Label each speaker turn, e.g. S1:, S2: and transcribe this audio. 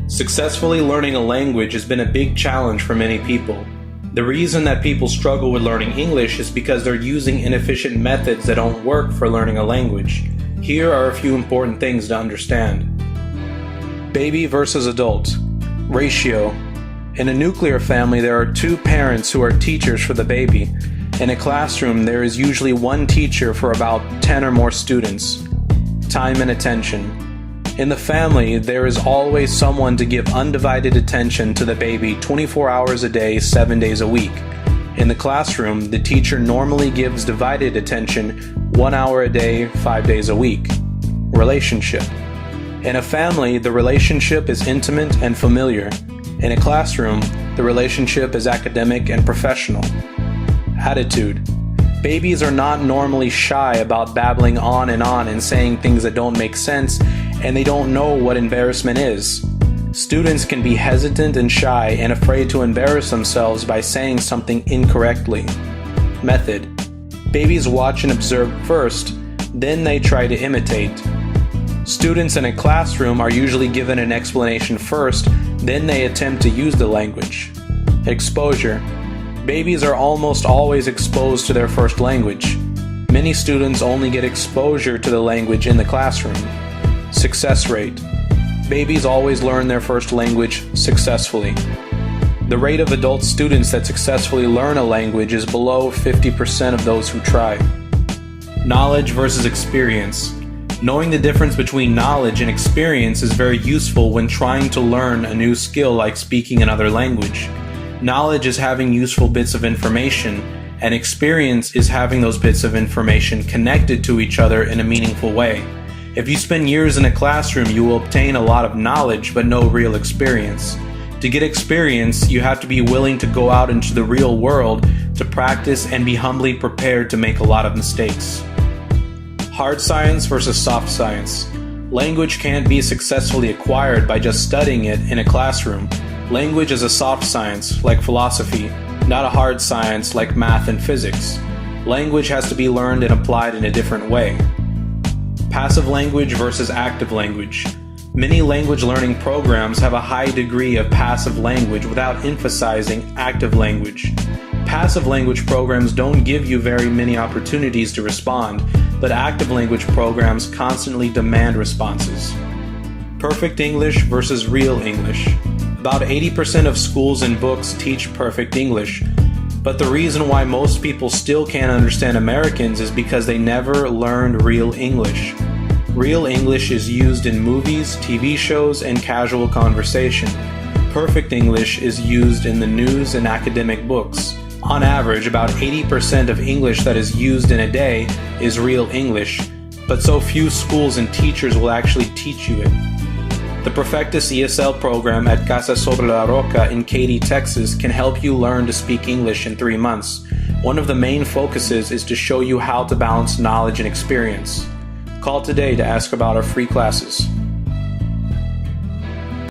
S1: Successfully learning a language has been a big challenge for many people. The reason that people struggle with learning English is because they're using inefficient methods that don't work for learning a language. Here are a few important things to understand. Baby versus adult. Ratio. In a nuclear family, there are two parents who are teachers for the baby. In a classroom, there is usually one teacher for about 10 or more students. Time and attention. In the family, there is always someone to give undivided attention to the baby 24 hours a day, 7 days a week. In the classroom, the teacher normally gives divided attention 1 hour a day, 5 days a week. Relationship. In a family, the relationship is intimate and familiar. In a classroom, the relationship is academic and professional. Attitude. Babies are not normally shy about babbling on and saying things that don't make sense, and they don't know what embarrassment is. Students can be hesitant and shy and afraid to embarrass themselves by saying something incorrectly. Method. Babies watch and observe first, then they try to imitate. Students in a classroom are usually given an explanation first, then they attempt to use the language. Exposure. Babies are almost always exposed to their first language. Many students only get exposure to the language in the classroom. Success rate. Babies always learn their first language successfully. The rate of adult students that successfully learn a language is below 50% of those who try. Knowledge versus experience. Knowing the difference between knowledge and experience is very useful when trying to learn a new skill like speaking another language. Knowledge is having useful bits of information, and experience is having those bits of information connected to each other in a meaningful way. If you spend years in a classroom, you will obtain a lot of knowledge but no real experience. To get experience, you have to be willing to go out into the real world to practice and be humbly prepared to make a lot of mistakes. Hard science versus soft science. Language can't be successfully acquired by just studying it in a classroom. Language is a soft science, like philosophy, not a hard science like math and physics. Language has to be learned and applied in a different way. Passive language versus active language. Many language learning programs have a high degree of passive language without emphasizing active language. Passive language programs don't give you very many opportunities to respond, but active language programs constantly demand responses. Perfect English versus real English. About 80% of schools and books teach perfect English, but the reason why most people still can't understand Americans is because they never learned real English. Real English is used in movies, TV shows, and casual conversation. Perfect English is used in the news and academic books. On average, about 80% of English that is used in a day is real English, but so few schools and teachers will actually teach you it. The Profectus ESL program at Casa, Sobre, Roca in Katy, Texas can help you learn to speak English in 3 months. One of the main focuses is to show you how to balance knowledge and experience. Call today to ask about our free classes.